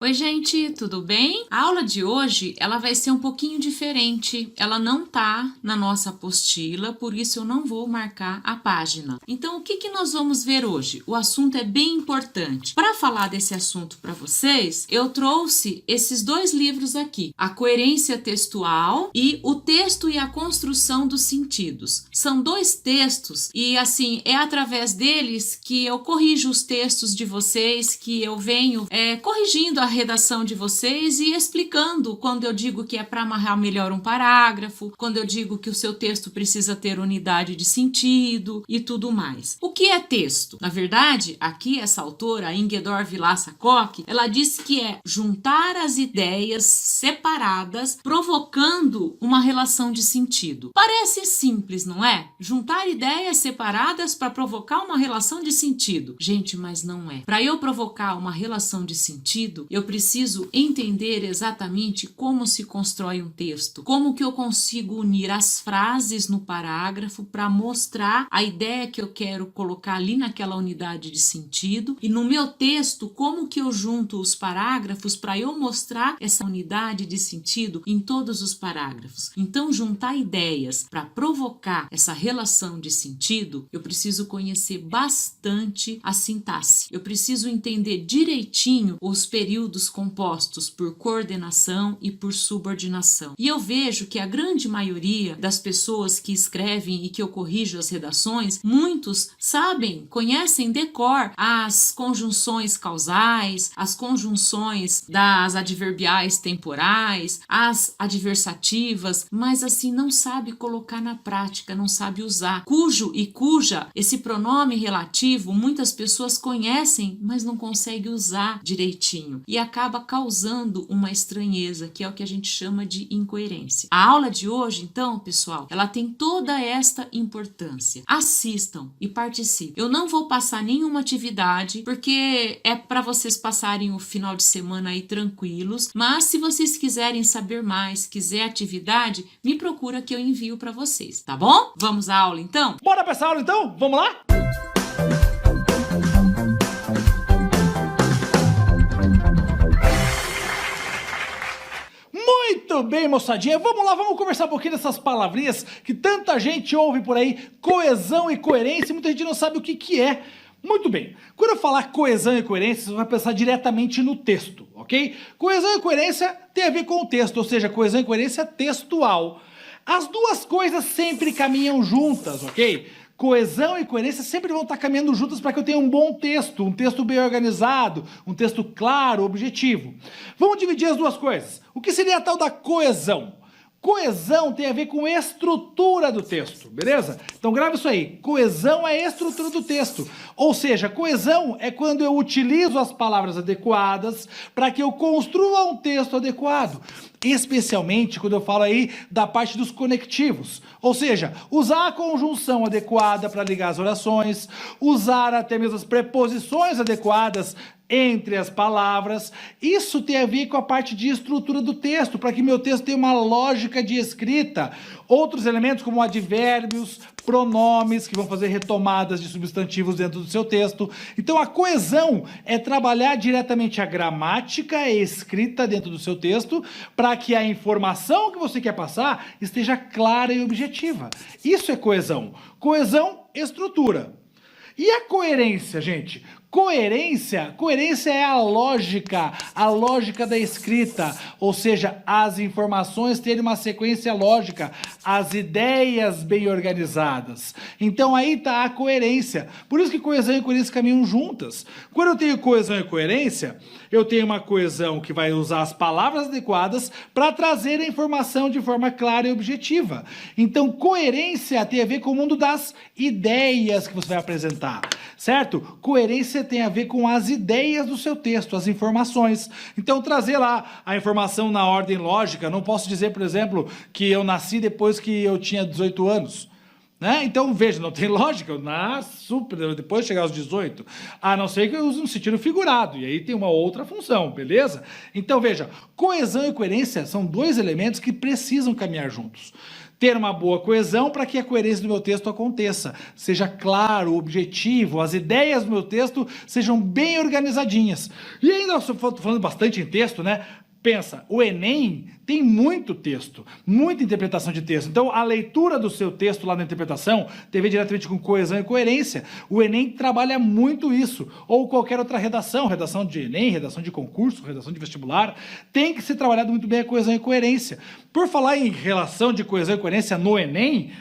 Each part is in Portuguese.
Oi, gente, tudo bem? A aula de hoje, ela vai ser um pouquinho diferente. Ela não tá na nossa apostila, por isso eu não vou marcar a página. Então, o que nós vamos ver hoje? O assunto é bem importante. Para falar desse assunto para vocês, eu trouxe esses dois livros aqui, A Coerência Textual e O Texto e a Construção dos Sentidos. São dois textos e, assim, é através deles que eu corrijo os textos de vocês, que eu venho corrigindo a redação de vocês e explicando quando eu digo que é para amarrar melhor um parágrafo, quando eu digo que o seu texto precisa ter unidade de sentido e tudo mais. O que é texto? Na verdade, aqui essa autora, Ingeborg Vilaça-Koch, ela disse que é juntar as ideias separadas, provocando uma relação de sentido. Parece simples, não é? Juntar ideias separadas para provocar uma relação de sentido. Gente, mas não é. Para eu provocar uma relação de sentido, eu preciso entender exatamente como se constrói um texto, como que eu consigo unir as frases no parágrafo para mostrar a ideia que eu quero colocar ali naquela unidade de sentido, e no meu texto, como que eu junto os parágrafos para eu mostrar essa unidade de sentido em todos os parágrafos. Então, juntar ideias para provocar essa relação de sentido, eu preciso conhecer bastante a sintaxe. Eu preciso entender direitinho os períodos compostos por coordenação e por subordinação. E eu vejo que a grande maioria das pessoas que escrevem e que eu corrijo as redações, muitos sabem, conhecem de cor as conjunções causais, as conjunções das adverbiais temporais, as adversativas, mas assim não sabe colocar na prática, não sabe usar. Cujo e cuja, esse pronome relativo, muitas pessoas conhecem, mas não conseguem usar direitinho. E acaba causando uma estranheza, que é o que a gente chama de incoerência. A aula de hoje, então, pessoal, ela tem toda esta importância. Assistam e participem. Eu não vou passar nenhuma atividade, porque é para vocês passarem o final de semana aí tranquilos, mas se vocês quiserem saber mais, quiser atividade, me procura que eu envio para vocês, tá bom? Vamos à aula, então? Bora pra essa aula, então? Vamos lá? Muito bem, moçadinha, vamos lá, vamos conversar um pouquinho dessas palavrinhas que tanta gente ouve por aí, coesão e coerência, e muita gente não sabe o que é. Muito bem, quando eu falar coesão e coerência, você vai pensar diretamente no texto, ok? Coesão e coerência tem a ver com o texto, ou seja, coesão e coerência textual. As duas coisas sempre caminham juntas, ok? Coesão e coerência sempre vão estar caminhando juntas para que eu tenha um bom texto, um texto bem organizado, um texto claro, objetivo. Vamos dividir as duas coisas. O que seria a tal da coesão? Coesão tem a ver com estrutura do texto, beleza? Então grava isso aí, coesão é a estrutura do texto, ou seja, coesão é quando eu utilizo as palavras adequadas para que eu construa um texto adequado, especialmente quando eu falo aí da parte dos conectivos, ou seja, usar a conjunção adequada para ligar as orações, usar até mesmo as preposições adequadas entre as palavras. Isso tem a ver com a parte de estrutura do texto, para que meu texto tenha uma lógica de escrita. Outros elementos como advérbios, pronomes, que vão fazer retomadas de substantivos dentro do seu texto. Então a coesão é trabalhar diretamente a gramática e escrita dentro do seu texto, para que a informação que você quer passar esteja clara e objetiva. Isso é coesão. Coesão, estrutura. E a coerência, gente? Coerência é a lógica da escrita, ou seja, as informações terem uma sequência lógica, as ideias bem organizadas. Então aí está a coerência. Por isso que coesão e coerência caminham juntas. Quando eu tenho coesão e coerência, eu tenho uma coesão que vai usar as palavras adequadas para trazer a informação de forma clara e objetiva. Então coerência tem a ver com o mundo das ideias que você vai apresentar, certo? Coerência tem a ver com as ideias do seu texto, as informações. Então trazer lá a informação na ordem lógica, não posso dizer, por exemplo, que eu nasci depois que eu tinha 18 anos. Né? Então, veja, não tem lógica, eu nasço depois de chegar aos 18, a não ser que eu use no sentido figurado, e aí tem uma outra função, beleza? Então, veja, coesão e coerência são dois elementos que precisam caminhar juntos. ter uma boa coesão para que a coerência do meu texto aconteça. Seja claro, objetivo, as ideias do meu texto sejam bem organizadinhas. E ainda, estou falando bastante em texto, né? Pensa, o Enem tem muito texto, muita interpretação de texto. Então, a leitura do seu texto lá na interpretação tem a ver diretamente com coesão e coerência. O Enem trabalha muito isso. Ou qualquer outra redação, redação de Enem, redação de concurso, redação de vestibular, tem que ser trabalhado muito bem a coesão e coerência. Por falar em relação de coesão e coerência no Enem,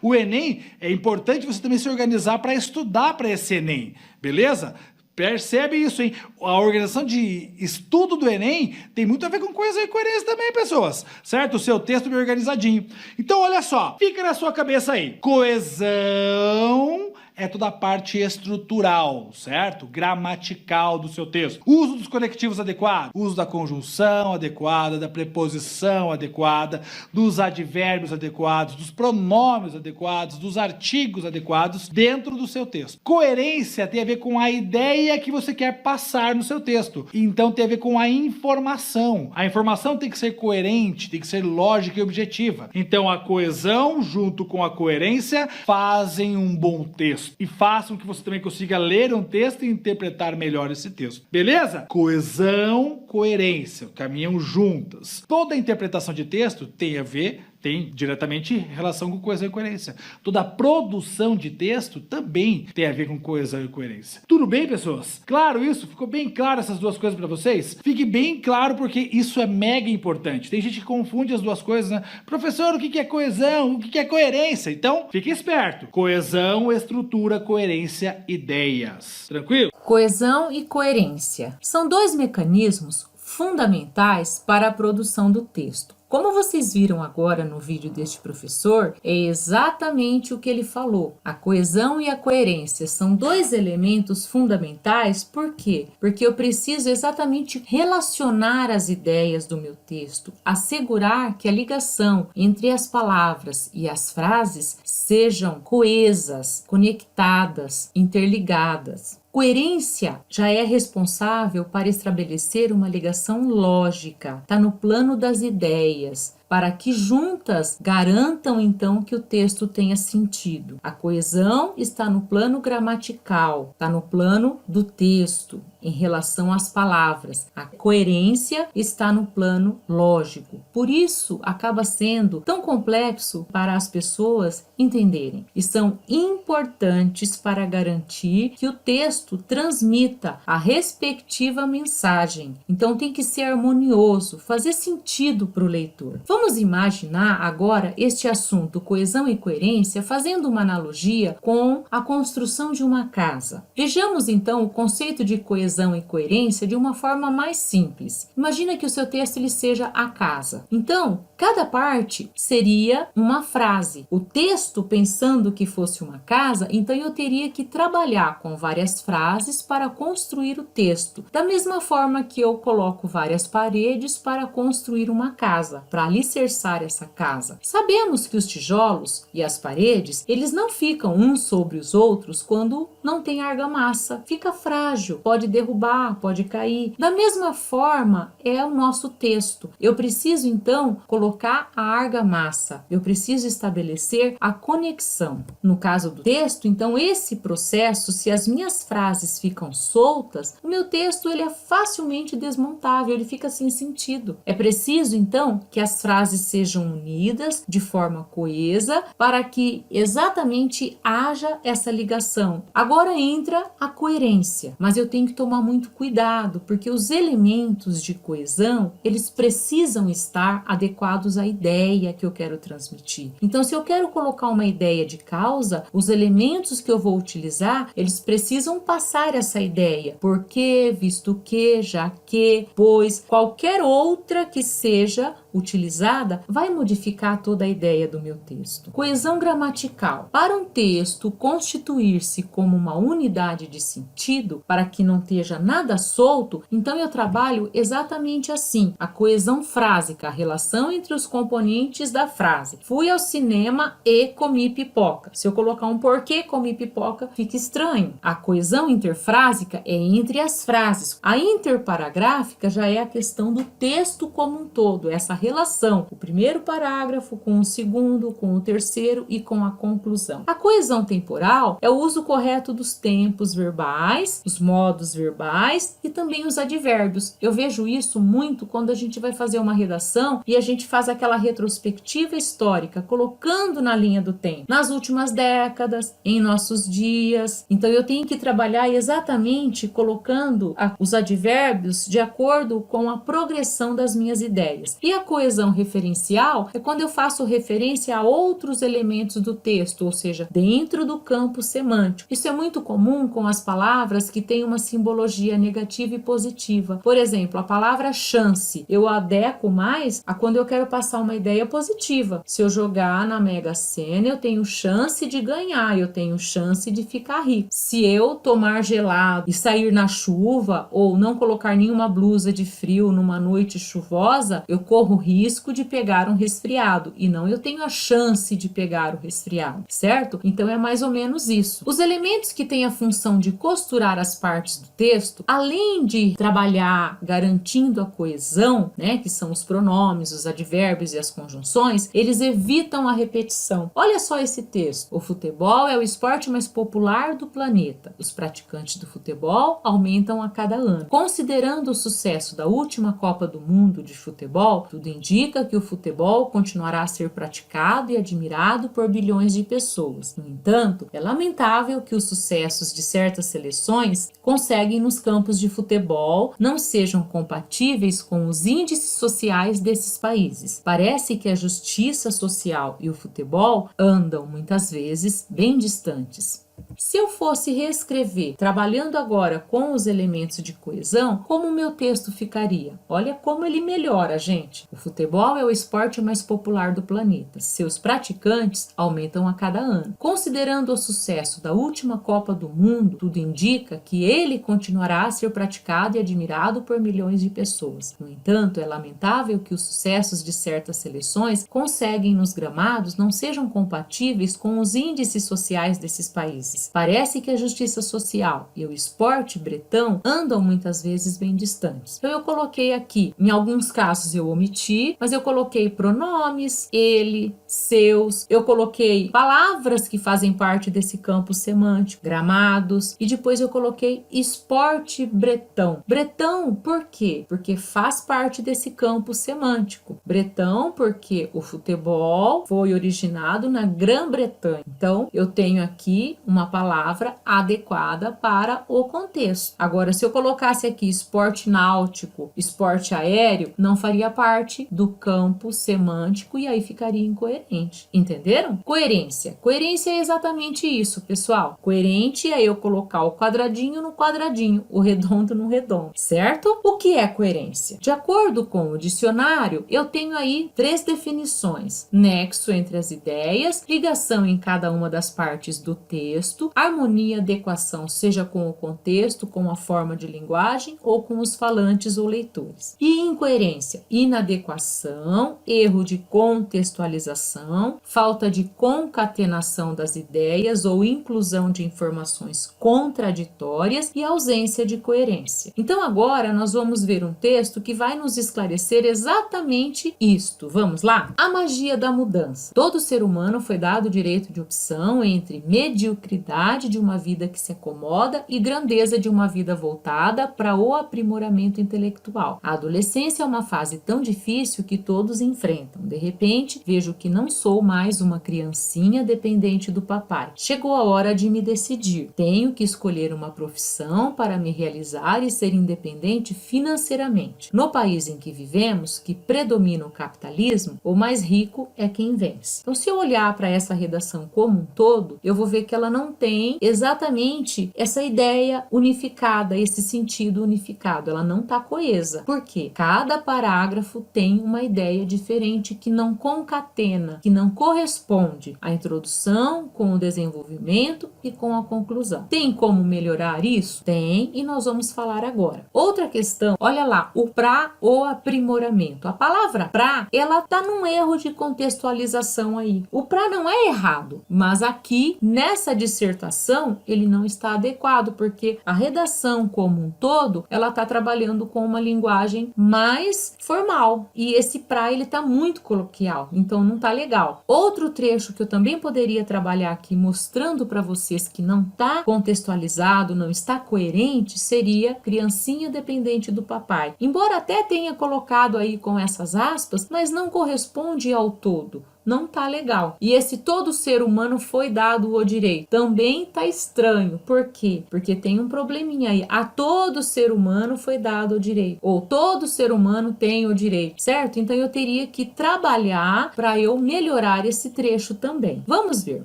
o Enem é importante você também se organizar para estudar para esse Enem, beleza? Percebe isso, hein? A organização de estudo do Enem tem muito a ver com coesão e coerência também, pessoas. Certo? O seu texto bem organizadinho. Então, olha só. Fica na sua cabeça aí. Coesão é toda a parte estrutural, certo? Gramatical do seu texto. Uso dos conectivos adequados. Uso da conjunção adequada, da preposição adequada, dos advérbios adequados, dos pronomes adequados, dos artigos adequados dentro do seu texto. Coerência tem a ver com a ideia que você quer passar no seu texto. Então tem a ver com a informação. A informação tem que ser coerente, tem que ser lógica e objetiva. Então a coesão junto com a coerência fazem um bom texto. E façam que você também consiga ler um texto e interpretar melhor esse texto. Beleza? Coesão, coerência, caminham juntas. Toda interpretação de texto tem diretamente relação com coesão e coerência. Toda a produção de texto também tem a ver com coesão e coerência. Tudo bem, pessoas? Claro isso? Ficou bem claro essas duas coisas para vocês? Fique bem claro porque isso é mega importante. Tem gente que confunde as duas coisas, né? Professor, o que é coesão? O que é coerência? Então, fique esperto. Coesão, estrutura, coerência, ideias. Tranquilo? Coesão e coerência são dois mecanismos fundamentais para a produção do texto. Como vocês viram agora no vídeo deste professor, é exatamente o que ele falou. A coesão e a coerência são dois elementos fundamentais. Por quê? Porque eu preciso exatamente relacionar as ideias do meu texto, assegurar que a ligação entre as palavras e as frases sejam coesas, conectadas, interligadas. Coerência já é responsável para estabelecer uma ligação lógica, está no plano das ideias, para que juntas garantam então que o texto tenha sentido. A coesão está no plano gramatical, está no plano do texto, em relação às palavras. A coerência está no plano lógico. Por isso, acaba sendo tão complexo para as pessoas entenderem. E são importantes para garantir que o texto transmita a respectiva mensagem. Então, tem que ser harmonioso, fazer sentido para o leitor. Vamos imaginar agora este assunto, coesão e coerência, fazendo uma analogia com a construção de uma casa. Vejamos, então, o conceito de coesão e coerência de uma forma mais simples. Imagina que o seu texto ele seja a casa. Então, cada parte seria uma frase. O texto, pensando que fosse uma casa, então eu teria que trabalhar com várias frases para construir o texto. Da mesma forma que eu coloco várias paredes para construir uma casa, para alicerçar essa casa. Sabemos que os tijolos e as paredes, eles não ficam uns sobre os outros quando não tem argamassa. Fica frágil, pode derrubar, pode cair. Da mesma forma é o nosso texto. Eu preciso então colocar a argamassa. Eu preciso estabelecer a conexão. No caso do texto, então esse processo, se as minhas frases ficam soltas, o meu texto ele é facilmente desmontável, ele fica sem sentido. É preciso então que as frases sejam unidas de forma coesa para que exatamente haja essa ligação. Agora entra a coerência, mas eu tenho que tomar muito cuidado, porque os elementos de coesão, eles precisam estar adequados à ideia que eu quero transmitir. Então, se eu quero colocar uma ideia de causa, os elementos que eu vou utilizar, eles precisam passar essa ideia. Porque, visto que, já que, pois, qualquer outra que seja utilizada vai modificar toda a ideia do meu texto. Coesão gramatical. Para um texto constituir-se como uma unidade de sentido, para que não esteja nada solto, então eu trabalho exatamente assim. A coesão frásica, a relação entre os componentes da frase. Fui ao cinema e comi pipoca. Se eu colocar um porquê comi pipoca, fica estranho. A coesão interfrásica é entre as frases. A interparagráfica já é a questão do texto como um todo, essa relação, o primeiro parágrafo com o segundo, com o terceiro e com a conclusão. A coesão temporal é o uso correto dos tempos verbais, os modos verbais e também os advérbios. Eu vejo isso muito quando a gente vai fazer uma redação e a gente faz aquela retrospectiva histórica, colocando na linha do tempo, nas últimas décadas, em nossos dias. Então eu tenho que trabalhar exatamente colocando os advérbios de acordo com a progressão das minhas ideias. E a coesão referencial é quando eu faço referência a outros elementos do texto, ou seja, dentro do campo semântico. Isso é muito comum com as palavras que têm uma simbologia negativa e positiva. Por exemplo, a palavra chance, eu adequo mais a quando eu quero passar uma ideia positiva. Se eu jogar na Mega Sena, eu tenho chance de ganhar, eu tenho chance de ficar rico. Se eu tomar gelado e sair na chuva ou não colocar nenhuma blusa de frio numa noite chuvosa, eu corro o risco de pegar um resfriado e não eu tenho a chance de pegar o resfriado, certo? Então é mais ou menos isso. Os elementos que têm a função de costurar as partes do texto, além de trabalhar garantindo a coesão, né, que são os pronomes, os advérbios e as conjunções, eles evitam a repetição. Olha só esse texto. O futebol é o esporte mais popular do planeta. Os praticantes do futebol aumentam a cada ano. Considerando o sucesso da última Copa do Mundo de futebol, tudo indica que o futebol continuará a ser praticado e admirado por bilhões de pessoas. No entanto, é lamentável que os sucessos de certas seleções conseguem nos campos de futebol não sejam compatíveis com os índices sociais desses países. Parece que a justiça social e o futebol andam muitas vezes bem distantes. Se eu fosse reescrever, trabalhando agora com os elementos de coesão, como o meu texto ficaria? Olha como ele melhora, gente. O futebol é o esporte mais popular do planeta. Seus praticantes aumentam a cada ano. Considerando o sucesso da última Copa do Mundo, tudo indica que ele continuará a ser praticado e admirado por milhões de pessoas. No entanto, é lamentável que os sucessos de certas seleções conseguem nos gramados não sejam compatíveis com os índices sociais desses países. Parece que a justiça social e o esporte bretão andam muitas vezes bem distantes. Então eu coloquei aqui, em alguns casos eu omiti, mas eu coloquei pronomes, ele, seus, eu coloquei palavras que fazem parte desse campo semântico, gramados, e depois eu coloquei esporte bretão. Bretão por quê? Porque faz parte desse campo semântico. Bretão porque o futebol foi originado na Grã-Bretanha. Então eu tenho aqui uma palavra adequada para o contexto. Agora, se eu colocasse aqui esporte náutico, esporte aéreo, não faria parte do campo semântico e aí ficaria incoerente. Entenderam? Coerência. Coerência é exatamente isso, pessoal. Coerente é eu colocar o quadradinho no quadradinho, o redondo no redondo, certo? O que é coerência? De acordo com o dicionário, eu tenho aí 3 definições: nexo entre as ideias, ligação em cada uma das partes do texto, harmonia, adequação, seja com o contexto, com a forma de linguagem ou com os falantes ou leitores. E incoerência, inadequação, erro de contextualização, falta de concatenação das ideias ou inclusão de informações contraditórias e ausência de coerência. Então agora nós vamos ver um texto que vai nos esclarecer exatamente isto. Vamos lá? A magia da mudança. Todo ser humano foi dado o direito de opção entre mediocridade de uma vida que se acomoda e grandeza de uma vida voltada para o aprimoramento intelectual. A adolescência é uma fase tão difícil que todos enfrentam. De repente, vejo que não sou mais uma criancinha dependente do papai. Chegou a hora de me decidir. Tenho que escolher uma profissão para me realizar e ser independente financeiramente. No país em que vivemos, que predomina o capitalismo, o mais rico é quem vence. Então, se eu olhar para essa redação como um todo, eu vou ver que ela não tem exatamente essa ideia unificada, esse sentido unificado. Ela não está coesa. Por quê? Cada parágrafo tem uma ideia diferente que não concatena, que não corresponde à introdução com o desenvolvimento e com a conclusão. Tem como melhorar isso? Tem, e nós vamos falar agora. Outra questão, olha lá, o pra ou aprimoramento. A palavra pra, ela tá num erro de contextualização aí. O pra não é errado, mas aqui nessa dissertação dissertação, ele não está adequado, porque a redação como um todo, ela está trabalhando com uma linguagem mais formal, e esse pra ele está muito coloquial, então não está legal. Outro trecho que eu também poderia trabalhar aqui, mostrando para vocês que não está contextualizado, não está coerente, seria criancinha dependente do papai. Embora até tenha colocado aí com essas aspas, mas não corresponde ao todo. Não tá legal. E esse todo ser humano foi dado o direito. Também tá estranho. Por quê? Porque tem um probleminha aí. A todo ser humano foi dado o direito. Ou todo ser humano tem o direito, certo? Então eu teria que trabalhar para eu melhorar esse trecho também. Vamos ver.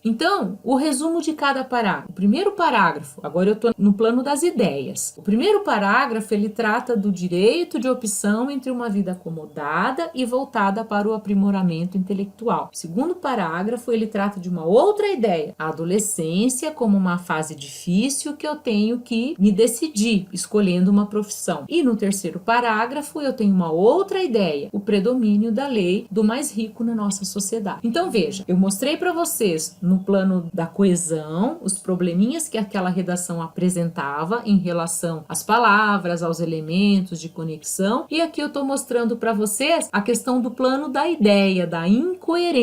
Então, o resumo de cada parágrafo. O primeiro parágrafo, agora eu tô no plano das ideias. O primeiro parágrafo, ele trata do direito de opção entre uma vida acomodada e voltada para o aprimoramento intelectual. O segundo parágrafo, ele trata de uma outra ideia, a adolescência como uma fase difícil que eu tenho que me decidir, escolhendo uma profissão. E no terceiro parágrafo, eu tenho uma outra ideia, o predomínio da lei do mais rico na nossa sociedade. Então veja, eu mostrei para vocês no plano da coesão, os probleminhas que aquela redação apresentava em relação às palavras, aos elementos de conexão, e aqui eu estou mostrando para vocês a questão do plano da ideia, da incoerência,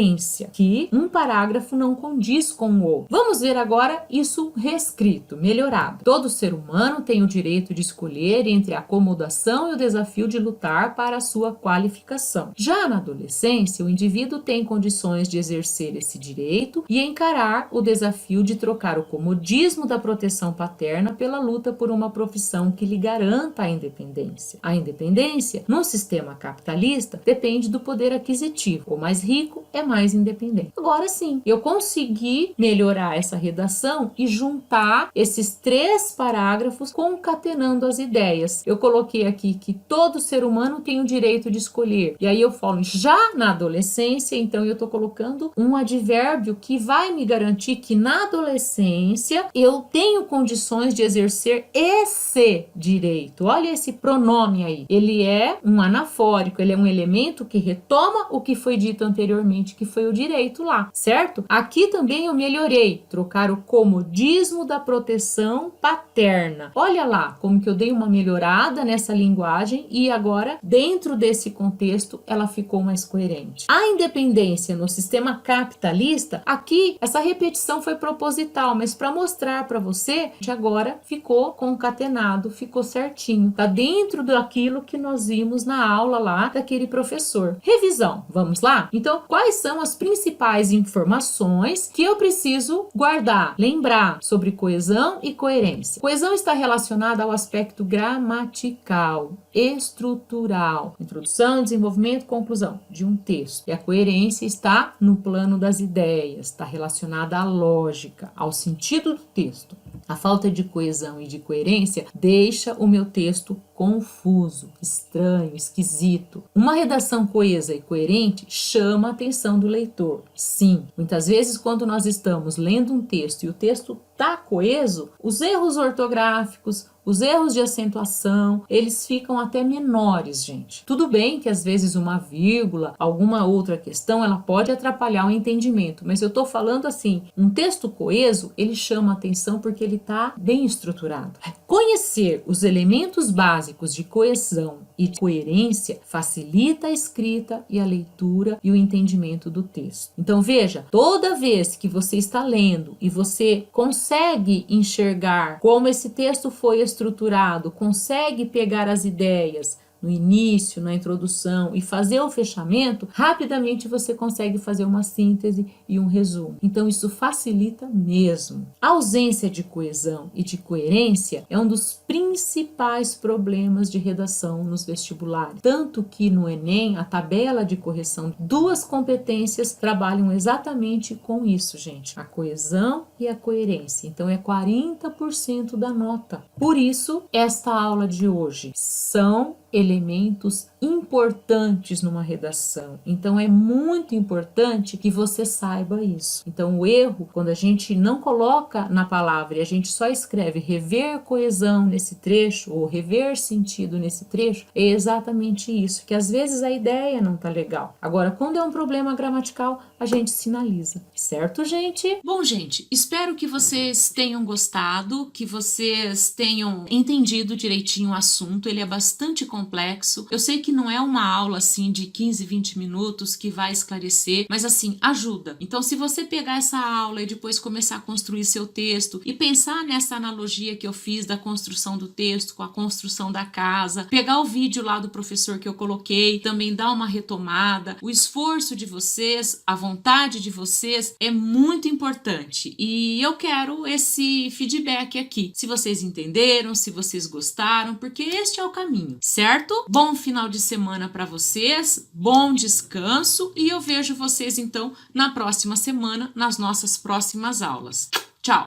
que um parágrafo não condiz com o outro. Vamos ver agora isso reescrito, melhorado. Todo ser humano tem o direito de escolher entre a acomodação e o desafio de lutar para a sua qualificação. Já na adolescência, o indivíduo tem condições de exercer esse direito e encarar o desafio de trocar o comodismo da proteção paterna pela luta por uma profissão que lhe garanta a independência. A independência, no sistema capitalista, depende do poder aquisitivo. O mais rico é mais independente. Agora sim, eu consegui melhorar essa redação e juntar esses 3 parágrafos concatenando as ideias. Eu coloquei aqui que todo ser humano tem o direito de escolher. E aí eu falo já na adolescência, então eu estou colocando um advérbio que vai me garantir que na adolescência eu tenho condições de exercer esse direito. Olha esse pronome aí. Ele é um anafórico, ele é um elemento que retoma o que foi dito anteriormente, que foi o direito lá, certo? Aqui também eu melhorei, trocar o comodismo da proteção paterna. Olha lá como que eu dei uma melhorada nessa linguagem e agora, dentro desse contexto, ela ficou mais coerente. A independência no sistema capitalista, aqui essa repetição foi proposital, mas para mostrar para você, agora ficou concatenado, ficou certinho. Tá dentro daquilo que nós vimos na aula lá daquele professor. Revisão, vamos lá? Então, quais são as principais informações que eu preciso guardar, lembrar sobre coesão e coerência? Coesão está relacionada ao aspecto gramatical, estrutural, introdução, desenvolvimento, conclusão de um texto. E a coerência está no plano das ideias, está relacionada à lógica, ao sentido do texto. A falta de coesão e de coerência deixa o meu texto confuso, estranho, esquisito. Uma redação coesa e coerente chama a atenção do leitor. Sim, muitas vezes quando nós estamos lendo um texto e o texto está coeso, os erros ortográficos, os erros de acentuação, eles ficam até menores, gente. Tudo bem que às vezes uma vírgula, alguma outra questão, ela pode atrapalhar o entendimento, mas eu tô falando assim, um texto coeso, ele chama atenção porque ele tá bem estruturado. Conhecer os elementos básicos de coesão e de coerência facilita a escrita e a leitura e o entendimento do texto. Então veja, toda vez que você está lendo e você consegue enxergar como esse texto foi estruturado, consegue pegar as ideias no início, na introdução e fazer o fechamento, rapidamente você consegue fazer uma síntese e um resumo. Então isso facilita mesmo. A ausência de coesão e de coerência é um dos principais problemas de redação nos vestibulares. Tanto que no Enem, a tabela de correção, 2 competências trabalham exatamente com isso, gente. A coesão e a coerência. Então é 40% da nota. Por isso, esta aula de hoje são elementos importantes numa redação. Então é muito importante que você saiba isso. Então o erro, quando a gente não coloca na palavra e a gente só escreve rever coesão nesse trecho ou rever sentido nesse trecho, é exatamente isso, que às vezes a ideia não tá legal. Agora, quando é um problema gramatical, a gente sinaliza. Certo, gente? Bom, gente, espero espero que vocês tenham gostado, que vocês tenham entendido direitinho o assunto. Ele é bastante complexo. Eu sei que não é uma aula assim de 15, 20 minutos que vai esclarecer, mas assim, ajuda. Então, se você pegar essa aula e depois começar a construir seu texto e pensar nessa analogia que eu fiz da construção do texto com a construção da casa, pegar o vídeo lá do professor que eu coloquei, também dar uma retomada, o esforço de vocês, a vontade de vocês é muito importante e eu quero esse feedback aqui. Se vocês entenderam, se vocês gostaram, porque este é o caminho, certo? Bom final de semana para vocês, bom descanso e eu vejo vocês então na próxima semana nas nossas próximas aulas.